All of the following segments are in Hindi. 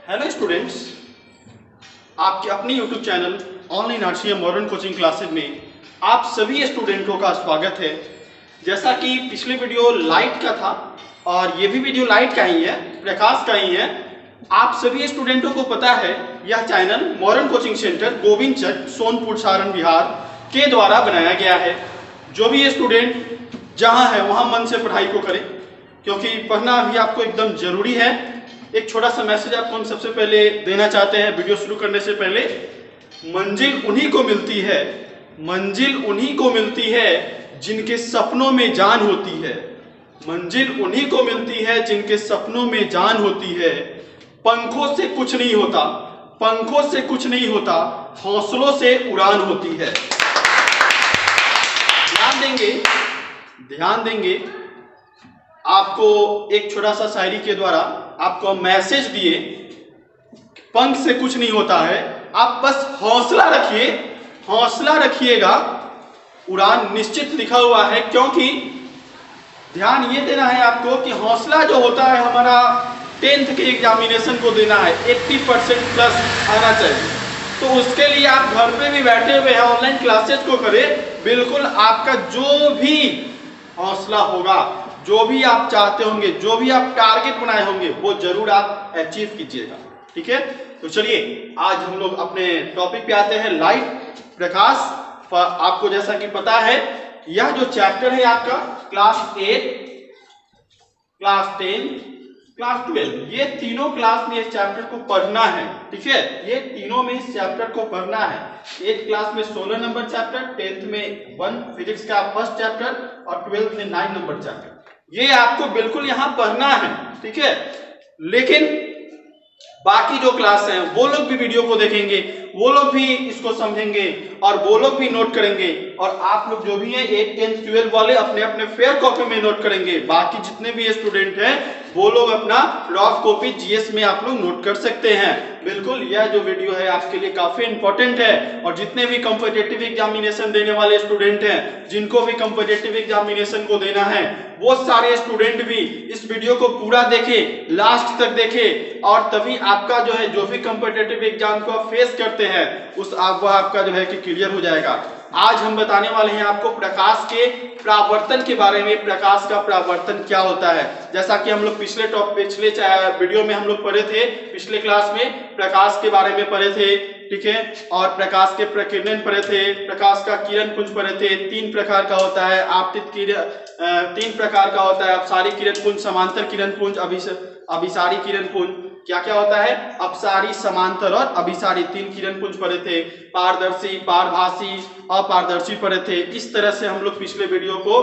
हेलो स्टूडेंट्स, आपके अपने YouTube channel online RCM modern coaching classes में आप सभी स्टूडेंटों का स्वागत है। जैसा कि पिछले वीडियो लाइट का था और ये भी वीडियो लाइट का ही है, प्रकाश का ही है। आप सभी स्टूडेंटों को पता है यह channel modern coaching centre Govind Chak Sonpur Saran Bihar के द्वारा बनाया गया है। जो भी स्टूडेंट जहाँ है वहाँ मन से पढ़ाई को करें, क्योंकि पढ़ना अभी आपको एकदम जरूरी है। एक छोटा सा मैसेज आपको हम सबसे पहले देना चाहते हैं वीडियो शुरू करने से पहले। मंजिल उन्हीं को मिलती है, मंजिल उन्हीं को मिलती है जिनके सपनों में जान होती है। मंजिल उन्हीं को मिलती है जिनके सपनों में जान होती है। पंखों से कुछ नहीं होता, पंखों से कुछ नहीं होता, हौसलों से उड़ान होती है। ध्यान देंगे आपको एक छोटा सा शायरी के द्वारा आपको मैसेज दिए, पंख से कुछ नहीं होता है, आप बस हौसला रखिए, हौसला रखिएगा, उड़ान निश्चित लिखा हुआ है। क्योंकि ध्यान ये देना है आपको कि हौसला जो होता है हमारा 10th के एग्जामिनेशन को देना है, 80% प्लस आना चाहिए। तो उसके लिए आप घर पे भी बैठे हुए हैं, ऑनलाइन क्लासेस को करें। बिल्कुल आपका जो भी हौसला होगा, जो भी आप चाहते होंगे, जो भी आप टारगेट बनाए होंगे, वो जरूर आप अचीव कीजिएगा। ठीक है, तो चलिए आज हम लोग अपने टॉपिक पे आते हैं, लाइट, प्रकाश। आपको जैसा कि पता है यह जो चैप्टर है आपका क्लास 8, क्लास 10, क्लास 12, ये तीनों क्लास में इस चैप्टर को पढ़ना है। ठीक है, ये तीनों में इस चैप्टर को पढ़ना है। 8th क्लास में 16 नंबर चैप्टर, 10th में 1 फिजिक्स का फर्स्ट चैप्टर और 12th में 9 नंबर चैप्टर। ये आपको बिल्कुल यहां पढ़ना है। ठीक है, लेकिन बाकी जो क्लास हैं वो लोग भी वीडियो को देखेंगे, वो लोग भी इसको समझेंगे और वो लोग भी नोट करेंगे। और आप लोग जो भी हैं 8, 10, 12 वाले अपने अपने फेयर कॉपी में नोट करेंगे। बाकी जितने भी स्टूडेंट हैं वो लोग अपना रफ कॉपी जीएस में आप लोग नोट कर सकते हैं। बिल्कुल यह जो वीडियो है आपके लिए काफी इंपॉर्टेंट है। और जितने भी कॉम्पिटिटिव एग्जामिनेशन देने वाले स्टूडेंट हैं, जिनको भी कॉम्पिटिटिव एग्जामिनेशन को देना है, वो सारे स्टूडेंट भी इस वीडियो को पूरा देखें, लास्ट तक देखें, और तभी आपका जो है जो भी कॉम्पिटिटिव एग्जाम को आप फेस करते हैं उस आपका जो है कि क्लियर हो जाएगा। आज हम बताने वाले हैं आपको प्रकाश के परावर्तन के बारे में। प्रकाश का परावर्तन क्या होता है, जैसा कि हम लोग पिछले वीडियो में हम लोग पढ़े थे, पिछले क्लास में प्रकाश के बारे में पढ़े थे। ठीक है, और प्रकाश के प्रकीर्णन पढ़े थे, प्रकाश का किरण पुंज पढ़े थे। 3 प्रकार का होता है, आपतित किरण 3 प्रकार का होता है, अपसारी किरण पुंज, समांतर किरण पुंज, अभिसारी किरण पुंज। क्या क्या होता है, अपसारी, समांतर और अभिसारी 3 किरण पुंज पढ़े थे। पारदर्शी, पारभासी, अपारदर्शी पढ़े थे। इस तरह से हम लोग पिछले वीडियो को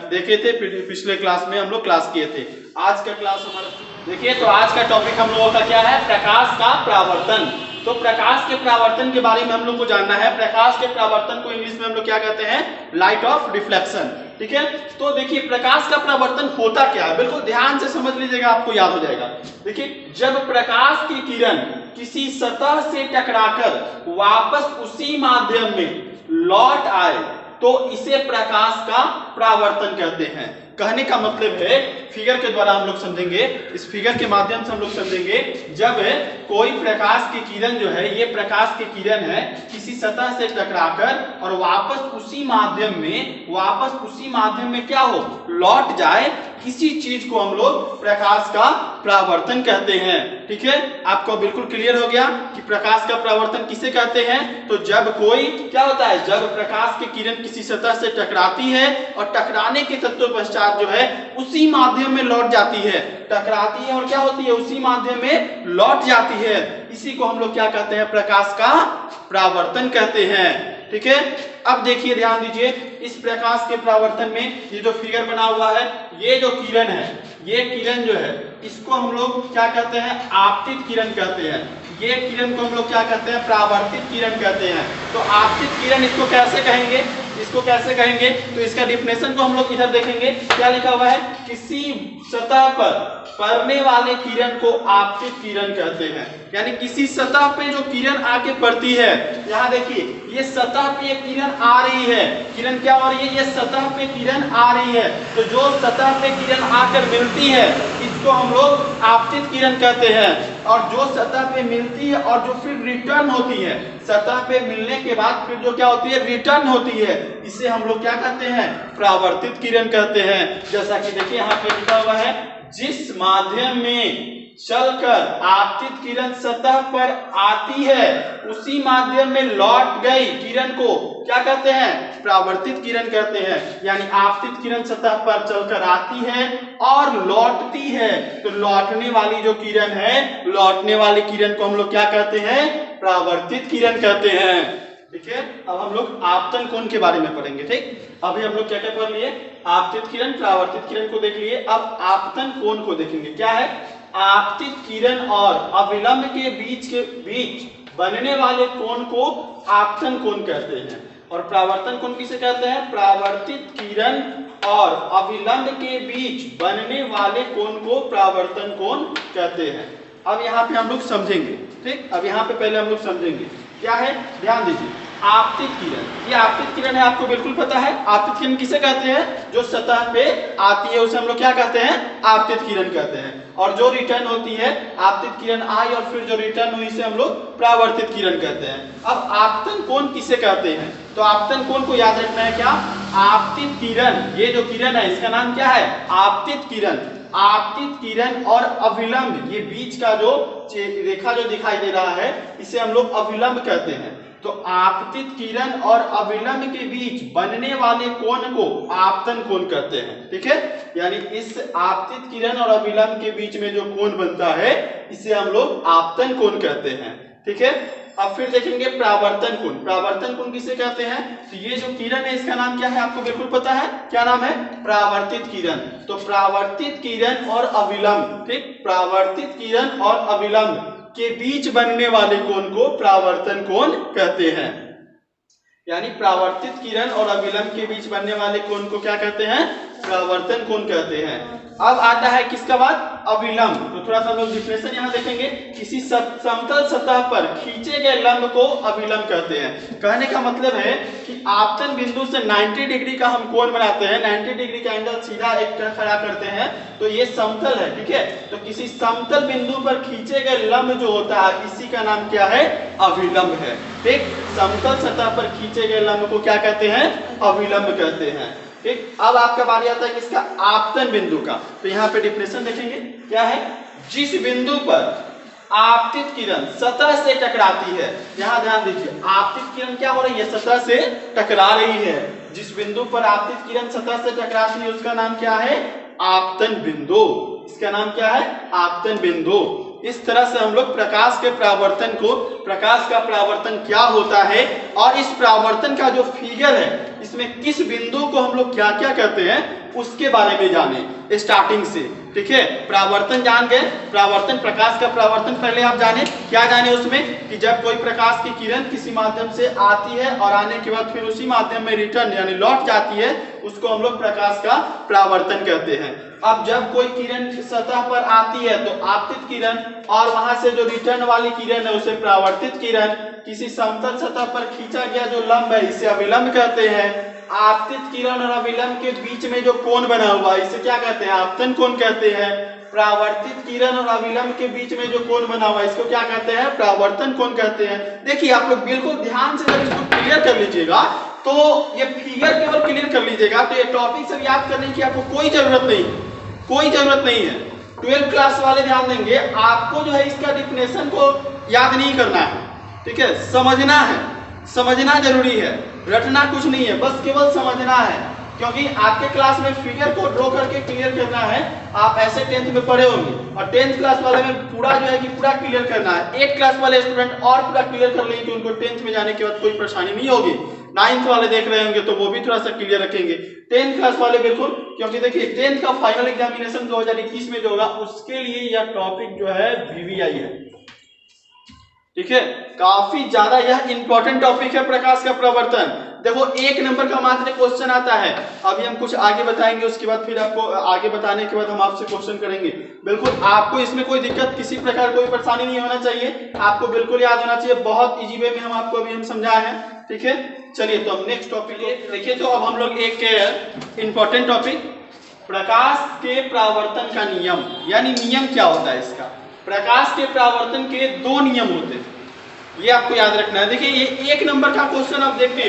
देखे थे, पिछले क्लास में हम लोग क्लास किए थे। आज का क्लास हमारा देखिए, तो आज का टॉपिक हम लोगों का क्या है, प्रकाश का परावर्तन। तो प्रकाश के परावर्तन के बारे में हम लोग को जानना है। प्रकाश के परावर्तन को इंग्लिश में हम लोग क्या कहते हैं, लाइट ऑफ रिफ्लेक्शन। ठीक है, तो देखिए प्रकाश का परावर्तन होता क्या है, बिल्कुल ध्यान से समझ लीजिएगा, आपको याद हो जाएगा। देखिए, जब प्रकाश की किरण किसी सतह से टकराकर वापस उसी माध्यम में लौट आए तो इसे प्रकाश का परावर्तन कहते हैं। कहने का मतलब है, फिगर के द्वारा हम लोग समझेंगे, इस फिगर के माध्यम से हम लोग समझेंगे। जब कोई प्रकाश की किरण जो है, ये प्रकाश की किरण है, किसी सतह से टकराकर और वापस उसी माध्यम में क्या हो, लौट जाए, किसी चीज को हम लोग प्रकाश का परावर्तन कहते हैं। ठीक है, आपको बिल्कुल क्लियर हो गया कि प्रकाश का परावर्तन किसे कहते हैं। तो जब कोई क्या होता है, जब प्रकाश की किरण किसी सतह से टकराती है और टकराने के तत्पश्चात जो है उसी माध्यम में लौट जाती है, टकराती है और क्या होती है, उसी माध्यम में लौट जाती है, इसी को हम लोग क्या कहते हैं, प्रकाश का परावर्तन कहते हैं। ठीक है, अब देखिए, ध्यान दीजिए, इस प्रकाश के परावर्तन में ये जो फिगर बना हुआ है, ये जो किरण है, ये किरण जो है, इसको हम लोग क्या कहते हैं, आपतित किरण कहते हैं। ये किरण को हम लोग क्या कहते हैं, परावर्तित किरण कहते हैं। तो आपतित किरण इसको कैसे कहेंगे, इसको कैसे कहेंगे, तो इसका डिफिनेशन को हम लोग इधर देखेंगे, क्या लिखा हुआ है, किसी सतह पर पड़ने वाले किरण को आपतित किरण कहते हैं। यानी किसी सतह पे जो किरण आके पड़ती है, यहाँ देखिए ये सतह पे ये किरण आ रही है, किरण क्या हो रही है, ये सतह पे किरण आ रही है, तो जो सतह पे किरण आकर मिलती है इसको हम लोग आपतित किरण कहते हैं। और जो सतह पे मिलती है और जो फिर रिटर्न होती है, सतह पे मिलने के बाद फिर जो क्या होती है, रिटर्न होती है, इसे हम लोग क्या कहते हैं, परावर्तित किरण कहते हैं। जैसा कि देखिए यहाँ पे लिखा हुआ है, जिस माध्यम में चलकर आपतित किरण सतह पर आती है उसी माध्यम में लौट गई किरण को क्या कहते हैं, परावर्तित किरण कहते हैं। यानी आपतित किरण सतह पर चलकर आती है और लौटती है, तो लौटने वाली जो किरण है, लौटने वाली किरण को हम लोग क्या कहते हैं, परावर्तित किरण कहते हैं। ठीक है, अब हम लोग आपतन कोण के बारे में पढ़ेंगे। ठीक, अभी हम लोग क्या क्या पढ़ लिए, आपतित किरण, परावर्तित किरण को देख लिए। अब आपतन कोण को देखेंगे। क्या है, आपतित किरण और अविलंब के बीच बनने वाले कोण को आपतन कोण कहते हैं। और परावर्तन कोण किसे कहते हैं, परावर्तित किरण और अविलंब के बीच बनने वाले कोण को परावर्तन कोण कहते हैं। अब यहाँ पे हम लोग समझेंगे। ठीक, अब यहाँ पे पहले हम लोग समझेंगे क्या है, ध्यान दीजिए। आपतित किरण, ये आपतित किरण है, आपको बिल्कुल पता है। आपतित किरण किसे कहते हैं, जो सतह पे आती है उसे हम लोग क्या कहते हैं, आपतित किरण कहते हैं। और जो रिटर्न होती है, आपतित किरण आई और फिर जो रिटर्न हुई इसे हम लोग परावर्तित किरण कहते हैं। अब आपतन कोण किसे कहते हैं, तो आपतन कोण को याद रखना है क्या, आपतित किरण, ये जो किरण है इसका नाम क्या है, आपतित किरण। आपतित किरण और अविलंब, ये बीच का जो रेखा जो दिखाई दे रहा है इसे हम लोग अविलंब कहते हैं। तो आपतित किरण और अविलंब के बीच बनने वाले कोण को आपतन कोण कहते हैं। ठीक है, यानी इस आपतित किरण और अविलंब के बीच में जो कोण बनता है इसे हम लोग आपतन कोण कहते हैं। ठीक है, अब फिर देखेंगे परावर्तन कोण। परावर्तन कोण किसे कहते हैं, तो ये जो किरण है इसका नाम क्या है, आपको बिल्कुल पता है, क्या नाम है, परावर्तित किरण। तो परावर्तित किरण और अविलंब, ठीक, परावर्तित किरण और अविलंब के बीच बनने वाले कोण को परावर्तन कोण कहते हैं। यानी परावर्तित किरण और अविलंब के बीच बनने वाले कोण को क्या कहते हैं, परावर्तन कोण कहते हैं। अब आता है किसका बाद, अविलंब। तो थोड़ा सा हम लोग डिफिनेशन यहाँ देखेंगे। किसी समतल सतह पर खींचे गए लंब को अविलंब कहते हैं। कहने का मतलब है कि आपतन बिंदु से 90 डिग्री का हम कोण बनाते हैं, 90 डिग्री का एंगल सीधा एक तरफ खड़ा करते हैं, तो ये समतल है। ठीक है, तो किसी समतल बिंदु पर खींचे गए लंब जो होता है इसी का नाम क्या है, अविलंब है। ठीक, समतल सतह पर खींचे गए लंब को क्या कहते हैं, अविलंब कहते हैं। ठीक, अब आपका बारी आता है किसका, आपतन बिंदु का। तो यहाँ पे डिफिनेशन देखेंगे। क्या है, जिस बिंदु पर आपतित किरण सतह से टकराती है, यहाँ ध्यान दीजिए, आपतित किरण क्या हो रही है, सतह से टकरा रही है। जिस बिंदु पर आपतित किरण सतह से टकराती है उसका नाम क्या है, आपतन बिंदु। इसका नाम क्या है, आपतन बिंदु। इस तरह से हम लोग प्रकाश के परावर्तन को, प्रकाश का परावर्तन क्या होता है और इस परावर्तन का जो फिगर है इसमें किस बिंदु को हम लोग क्या क्या कहते हैं उसके बारे में जाने स्टार्टिंग से। ठीक है, परावर्तन जान गए, परावर्तन, प्रकाश का परावर्तन पहले आप जाने। क्या जाने उसमें, कि जब कोई प्रकाश की किरण किसी माध्यम से आती है और आने के बाद फिर उसी माध्यम में रिटर्न यानी लौट जाती है, उसको हम लोग प्रकाश का परावर्तन कहते हैं। अब जब कोई किरण सतह पर आती है तो आपतित किरण, और वहां से जो रिटर्न वाली किरण है उसे परावर्तित किरण। किसी समतल सतह पर खींचा गया जो लंब है इसे अविलंब कहते हैं। आपतित किरण और अविलंब के बीच में जो कोण बना हुआ है इसे क्या कहते हैं, आपतन कोण कहते हैं। परावर्तित किरण और अविलंब के बीच में जो कोण बना हुआ है इसको क्या कहते हैं, परावर्तन कोण कहते हैं। देखिए आप लोग बिल्कुल ध्यान से जब इसको क्लियर कर लीजिएगा तो ये फिगर केवल क्लियर कर लीजिएगा, तो ये टॉपिक सब याद करने की आपको कोई जरूरत नहीं, कोई जरूरत नहीं है। 12th क्लास वाले ध्यान देंगे, आपको जो है इसका डिफिनेशन को याद नहीं करना है। ठीक है, समझना है, समझना जरूरी है, रटना कुछ नहीं है, बस केवल समझना है। क्योंकि आपके क्लास में फिगर को ड्रॉ करके क्लियर करना है। आप ऐसे 10th में पढ़े होंगे और 10th क्लास वाले में पूरा जो है कि पूरा क्लियर करना है। 8th क्लास वाले स्टूडेंट और पूरा क्लियर कर लेंगे कि उनको 10th में जाने के बाद कोई परेशानी नहीं होगी। 9th वाले देख रहे होंगे तो वो भी थोड़ा सा क्लियर रखेंगे। 10th क्लास वाले बिल्कुल, क्योंकि देखिए 10th का फाइनल एग्जामिनेशन 2021 में जो होगा उसके लिए यह टॉपिक जो है VVI है। ठीक है, काफी ज्यादा यह इंपॉर्टेंट टॉपिक है प्रकाश का प्रवर्तन। देखो 1 नंबर का मात्र क्वेश्चन आता है। अभी हम कुछ आगे बताएंगे, उसके बाद फिर आपको आगे बताने के बाद हम आपसे क्वेश्चन करेंगे। बिल्कुल आपको इसमें कोई दिक्कत, किसी प्रकार कोई परेशानी नहीं होना चाहिए, आपको बिल्कुल याद होना चाहिए। बहुत इजी वे में हम आपको अभी हम समझाए हैं। ठीक है, चलिए तो हम नेक्स्ट टॉपिक देखिए। तो अब हम लोग एक इंपॉर्टेंट टॉपिक प्रकाश के परावर्तन का नियम, यानी नियम क्या होता है इसका। प्रकाश के परावर्तन के दो नियम होते हैं, ये आपको याद रखना है। देखिए ये 1 नंबर का क्वेश्चन आप देखिए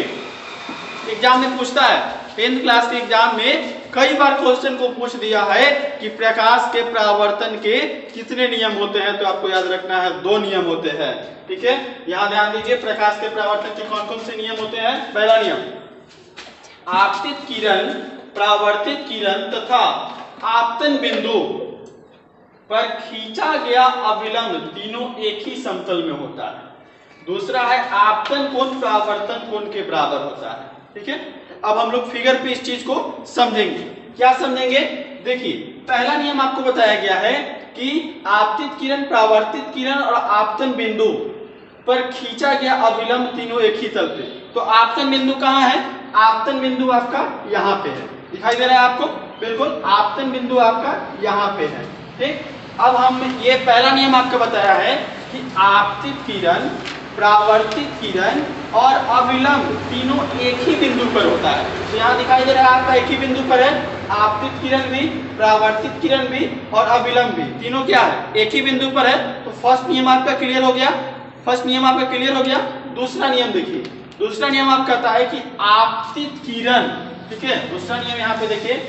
एग्जाम में पूछता है, 10th क्लास के एग्जाम में कई बार क्वेश्चन को पूछ दिया है कि प्रकाश के परावर्तन के कितने नियम होते हैं, तो आपको याद रखना है 2 नियम होते हैं। ठीक है, यहां ध्यान दीजिए प्रकाश के परावर्तन के कौन कौन से नियम होते हैं। पहला नियम, आपतित किरण, परावर्तित किरण तथा आपतन बिंदु पर खींचा गया अविलंब तीनों एक ही समतल में होता है। दूसरा है आपतन कोण परावर्तन कोण के बराबर होता है। ठीक है, अब हम लोग फिगर पे इस चीज को समझेंगे। क्या समझेंगे, देखिए पहला नियम आपको बताया गया है कि आपतित किरण, परावर्तित किरण और आपतन बिंदु पर खींचा गया अविलंब तीनों एक ही तल पे। तो आपतन बिंदु कहाँ है, आपतन बिंदु आपका यहाँ पे है, दिखाई दे रहा है आपको, बिल्कुल आपतन बिंदु आपका यहाँ पे है। ठीक, अब हम ये पहला नियम आपको बताया है कि आपतित किरण, परावर्तित किरण और अविलंब तीनों एक ही बिंदु पर होता है। तो यहाँ दिखाई दे रहा है आपका एक ही बिंदु पर है, आपतित किरण भी, परावर्तित किरण भी और अविलंब भी, तीनों क्या है, एक ही बिंदु पर है। तो फर्स्ट नियम आपका क्लियर हो गया, फर्स्ट नियम आपका क्लियर हो गया। दूसरा नियम देखिए, दूसरा नियम आपका कहता है कि आपतित किरण, ठीक है, दूसरा नियम यहाँ पे देखिए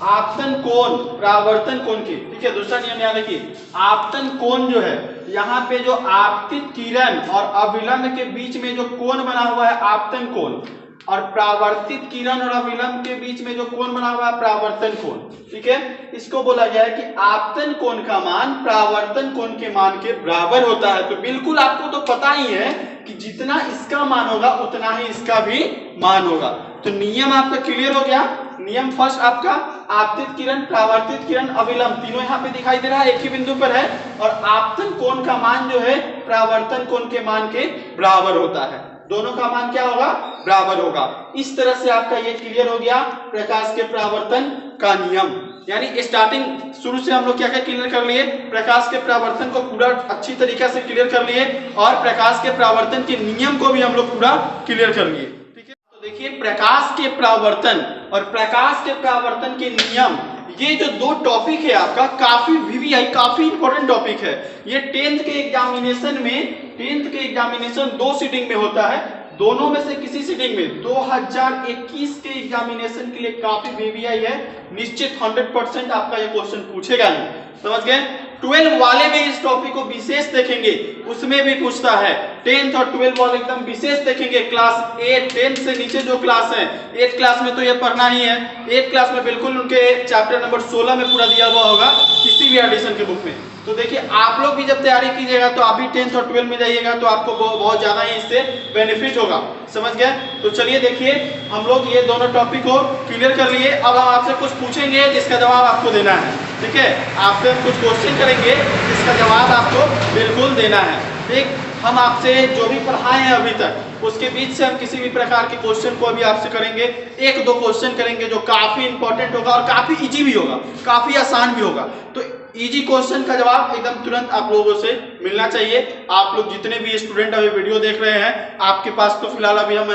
आपतन कोण, परावर्तन कोण के, ठीक है, दूसरा नियम यहाँ देखिए आपतन कोण जो है, यहाँ पे जो आपतित किरण और अविलंब के बीच में जो कोण बना हुआ है आपतन कोण, और परावर्तित किरण और अविलंब के बीच में जो कोण बना हुआ है परावर्तन कोण। ठीक है, इसको बोला गया है कि आपतन कोण का मान परावर्तन कोण के मान के बराबर होता है। तो बिल्कुल आपको तो पता ही है कि जितना इसका मान होगा उतना ही इसका भी मान होगा। तो नियम आपका क्लियर हो गया। नियम फर्स्ट आपका आपतित किरण, परावर्तित किरण, अविलंब तीनों यहाँ पे दिखाई दे रहा है, एक ही बिंदु पर है, और आपतन कोण का मान जो है परावर्तन कोण के मान के बराबर होता है। दोनों का मान क्या होगा, बराबर होगा। इस तरह से आपका ये क्लियर हो गया प्रकाश के परावर्तन का नियम। यानी स्टार्टिंग शुरू से हम लोग क्या क्या क्लियर कर लिए, प्रकाश के परावर्तन को पूरा अच्छी तरीके से क्लियर कर लिए और प्रकाश के परावर्तन के नियम को भी हम लोग पूरा क्लियर कर लिए। ठीक है, तो देखिए प्रकाश के परावर्तन और प्रकाश के परावर्तन के नियम, ये जो 2 टॉपिक है आपका काफी वीवीआई, काफी इंपॉर्टेंट टॉपिक है। ये 10th के एग्जामिनेशन में, 10th के एग्जामिनेशन 2 सीटिंग में होता है, दोनों में से किसी सीटिंग में 2021 के एग्जामिनेशन के लिए काफी वीवीआई है, निश्चित 100% आपका ये क्वेश्चन पूछेगा ही, समझ गए। 12 वाले में इस टॉपिक को विशेष देखेंगे, उसमें भी पूछता है। 10th और 12 वाले एकदम विशेष देखेंगे। क्लास 8, 10 से नीचे जो क्लास है, 8 क्लास में तो ये पढ़ना ही है। 8 क्लास में बिल्कुल उनके चैप्टर नंबर 16 में पूरा दिया हुआ होगा किसी भी एडिशन के बुक में। तो देखिए आप लोग भी जब तैयारी कीजिएगा तो आप भी 10th और 12 में जाइएगा तो आपको बहुत ज्यादा ही इससे बेनिफिट होगा, समझ गए। तो चलिए देखिए हम लोग ये दोनों टॉपिक को क्लियर कर लिए। अब हम आपसे कुछ पूछेंगे जिसका जवाब आपको देना है। ठीक है, आपसे कुछ क्वेश्चन करेंगे जिसका जवाब आपको बिल्कुल देना है। ठीक, हम आपसे जो भी पढ़ाए हैं अभी तक उसके बीच से हम किसी भी प्रकार के क्वेश्चन को अभी आपसे करेंगे। 1-2 क्वेश्चन करेंगे जो काफी इंपॉर्टेंट होगा और काफी इजी भी होगा, काफी आसान भी होगा। तो इजी क्वेश्चन का जवाब एकदम तुरंत आप लोगों से मिलना चाहिए। आप लोग जितने भी स्टूडेंट अभी वीडियो देख रहे हैं, आपके पास तो फिलहाल अभी हम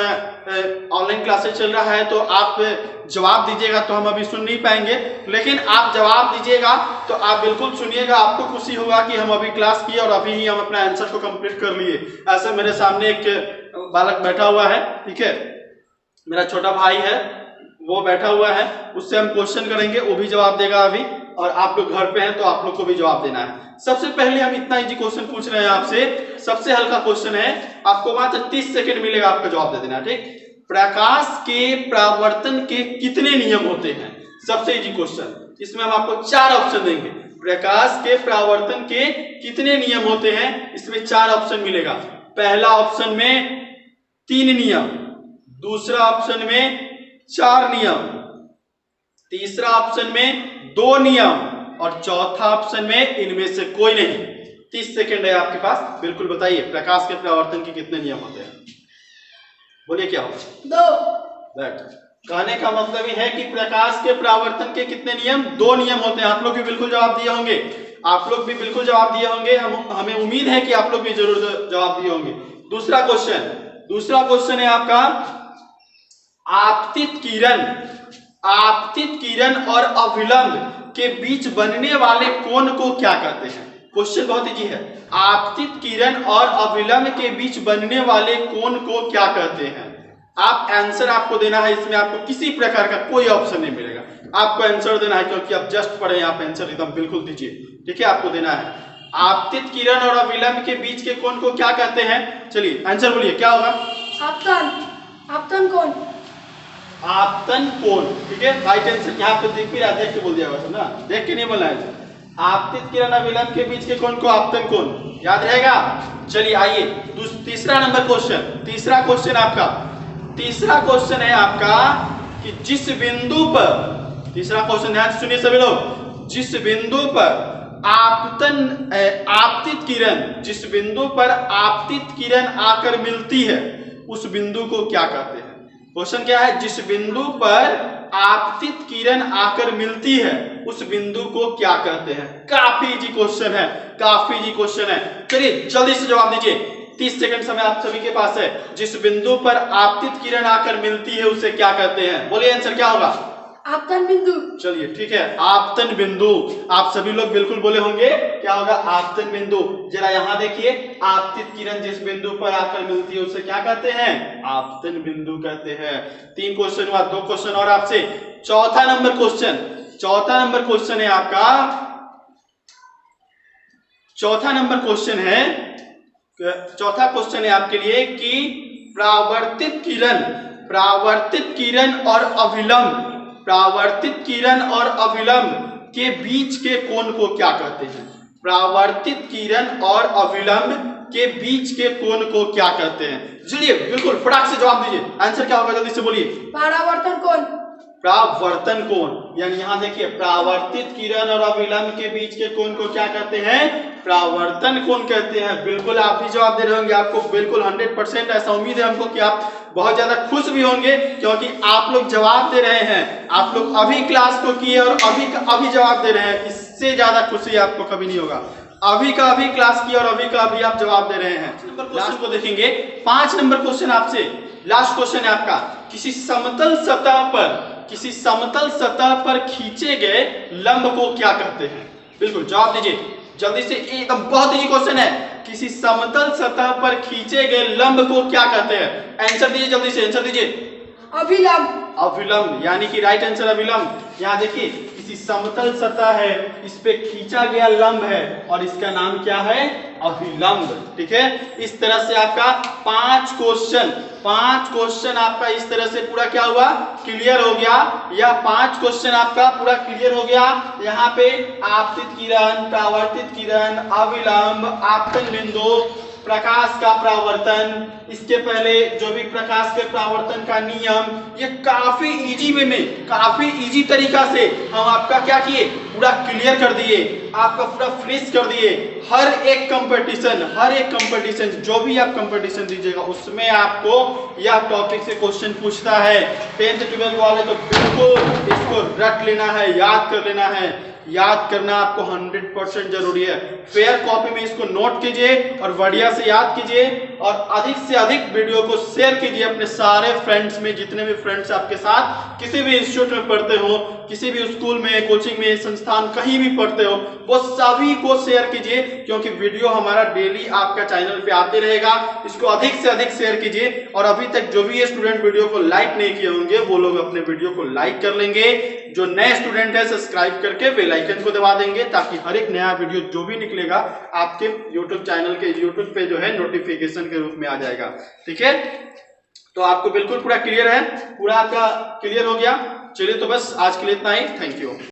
ऑनलाइन क्लासेस चल रहा है, तो आप जवाब दीजिएगा तो हम अभी सुन नहीं पाएंगे, लेकिन आप जवाब दीजिएगा तो आप बिल्कुल सुनिएगा, आपको खुशी होगा कि हम अभी क्लास किए और अभी ही हम अपना आंसर को कंप्लीट कर लिए। ऐसे मेरे सामने एक बालक बैठा हुआ है, ठीक है, मेरा छोटा भाई है, वो बैठा हुआ है, उससे हम क्वेश्चन करेंगे, वो भी जवाब देगा अभी, और आप लोग घर पे हैं तो आप लोग को भी जवाब देना है। सबसे पहले हम इतना इजी क्वेश्चन पूछ रहे हैं आपसे, सबसे हल्का क्वेश्चन है, आपको मात्र 30 सेकंड मिलेगा आपका जवाब दे देना। ठीक, प्रकाश के परावर्तन के कितने नियम होते हैं? सबसे इजी क्वेश्चन, इसमें हम आपको 4 ऑप्शन देंगे। प्रकाश के परावर्तन के कितने नियम होते हैं, इसमें 4 ऑप्शन मिलेगा। पहला ऑप्शन में 3 नियम, दूसरा ऑप्शन में 4 नियम, तीसरा ऑप्शन में 2 नियम और चौथा ऑप्शन में इनमें से कोई नहीं। 30 सेकंड है आपके पास, बिल्कुल बताइए प्रकाश के परावर्तन के कितने नियम होते हैं? बोलिए क्या होगा? 2। कहने का मतलब है कि प्रकाश के परावर्तन के कितने नियम? 2 नियम होते हैं। आप लोग भी बिल्कुल जवाब दिए होंगे, आप लोग भी बिल्कुल जवाब दिए होंगे, हमें उम्मीद है कि आप लोग भी जरूर जवाब दिए होंगे। दूसरा क्वेश्चन है आपका आपतित किरण, आपतित किरण और अभिलंब के बीच बनने वाले कोण को क्या कहते हैं? क्वेश्चन बहुत इजी है। आपतित किरण और अभिलंब के बीच बनने वाले कोण को क्या कहते हैं? आप आंसर आपको देना है, इसमें आपको किसी प्रकार का कोई ऑप्शन नहीं मिलेगा, आपको आंसर देना है, क्योंकि आप जस्ट पढ़े, आप आंसर एकदम बिल्कुल दीजिए। ठीक है, आपको देना है आपतित किरण और अभिलंब के बीच के कोण को क्या कहते हैं? चलिए आंसर बोलिए, क्या होगा? आपतन कोण। आपतन कोण, ठीक है, राइट आंसर। यहाँ पे देख भी रहा, देख के बोल दिया बस ना, देख के नहीं बोलना है। आपतित किरण अभिलंब के बीच के कोण को आपतन कोण याद रहेगा। चलिए आइए तीसरा नंबर क्वेश्चन, तीसरा क्वेश्चन आपका, तीसरा क्वेश्चन है आपका कि जिस बिंदु पर, तीसरा क्वेश्चन ध्यान से सुनिए सभी लोग, जिस बिंदु पर आपतित किरण, जिस बिंदु पर आपतित किरण आकर मिलती है उस बिंदु को क्या कहते हैं? क्वेश्चन क्या है? जिस बिंदु पर आपतित किरण आकर मिलती है उस बिंदु को क्या कहते हैं? काफी इजी क्वेश्चन है, काफी इजी क्वेश्चन है। चलिए जल्दी से जवाब दीजिए, 30 सेकंड समय आप सभी के पास है। जिस बिंदु पर आपतित किरण आकर मिलती है उसे क्या कहते हैं? बोलिए आंसर क्या होगा? आपतन बिंदु। चलिए ठीक है, आपतन बिंदु, आप सभी लोग बिल्कुल बोले होंगे, क्या होगा? आपतन बिंदु। जरा यहाँ देखिए, आपतित किरण जिस बिंदु पर आकर मिलती है उसे क्या कहते हैं? आपतन बिंदु कहते हैं। 3 क्वेश्चन हुआ, 2 क्वेश्चन और आपसे। चौथा नंबर क्वेश्चन, चौथा नंबर क्वेश्चन है आपका, चौथा नंबर क्वेश्चन है, चौथा क्वेश्चन है आपके लिए कि परावर्तित किरण, परावर्तित किरण और अभिलंब, परावर्तित किरण और अभिलंब के बीच के कोण को क्या कहते हैं? परावर्तित किरण और अभिलंब के बीच के कोण को क्या कहते हैं? चलिए बिल्कुल फटाक से जवाब दीजिए, आंसर क्या होगा? जल्दी से बोलिए। परावर्तन कोण। परावर्तन कोण, यानी यहाँ देखिए, परावर्तित किरण और अभिलंब के बीच के कोण को क्या कहते हैं? परावर्तन कोण कहते हैं। बिल्कुल आप भी जवाब दे रहे होंगे, आपको बिल्कुल 100% ऐसा उम्मीद है हमको कि आप बहुत ज्यादा खुश भी होंगे, क्योंकि आप लोग जवाब दे रहे हैं, आप लोग अभी क्लास को किए और अभी का अभी जवाब दे रहे हैं। इससे ज्यादा खुशी आपको कभी नहीं होगा। अभी का अभी क्लास किया और अभी का अभी आप जवाब दे रहे हैं। नंबर क्वेश्चन को देखेंगे, 5 नंबर क्वेश्चन आपसे, लास्ट क्वेश्चन है आपका। किसी समतल सतह पर, किसी समतल सतह पर खींचे गए लंब को क्या कहते हैं? बिल्कुल जवाब दीजिए जल्दी से, एकदम बहुत इजी क्वेश्चन है। किसी समतल सतह पर खींचे गए लंब को क्या कहते हैं? आंसर दीजिए जल्दी से, आंसर दीजिए। अभिलंब। अभिलंब, यानी कि राइट आंसर अभिलंब। यहाँ देखिए, किसी समतल सतह है, इस पे खींचा गया लंब है और इसका नाम क्या है? अभिलंब। ठीक है, इस तरह से आपका 5 क्वेश्चन आपका इस तरह से पूरा क्या हुआ? क्लियर हो गया। या 5 क्वेश्चन आपका पूरा क्लियर हो गया। यहाँ पे आपतित किरण, परावर्तित किरण, अभिलंब, आपतन बिंदु, प्रकाश का परावर्तन, इसके पहले जो भी प्रकाश के परावर्तन का नियम, ये काफी इजी वे में, काफी इजी तरीका से हम आपका क्या किए? पूरा क्लियर कर दिए, आपका पूरा फिनिश कर दिए। हर एक कंपटीशन, जो भी आप कंपटीशन दीजिएगा उसमें आपको यह टॉपिक से क्वेश्चन पूछता है। 10th 12th वाले तो बिल्कुल इसको रट लेना है, याद कर लेना है। याद करना आपको 100% जरूरी है। फेयर कॉपी में इसको नोट कीजिए और बढ़िया से याद कीजिए और अधिक से अधिक वीडियो को शेयर कीजिए अपने सारे फ्रेंड्स में, जितने भी फ्रेंड्स आपके साथ किसी भी इंस्टीट्यूट में पढ़ते हो, किसी भी स्कूल में, कोचिंग में, संस्थान कहीं भी पढ़ते हो, वो सभी को शेयर कीजिए, क्योंकि वीडियो हमारा डेली आपका चैनल पे आते रहेगा। इसको अधिक से अधिक शेयर कीजिए और अभी तक जो भी स्टूडेंट वीडियो को लाइक नहीं किए होंगे वो लोग अपने वीडियो को लाइक कर लेंगे। जो नए स्टूडेंट है सब्सक्राइब करके बेल आइकन को दबा देंगे, ताकि हर एक नया वीडियो जो भी निकलेगा आपके YouTube चैनल के YouTube पे जो है नोटिफिकेशन के रूप में आ जाएगा। ठीक है, तो आपको बिल्कुल पूरा क्लियर है, पूरा आपका क्लियर हो गया। चलिए तो बस आज के लिए इतना ही, थैंक यू।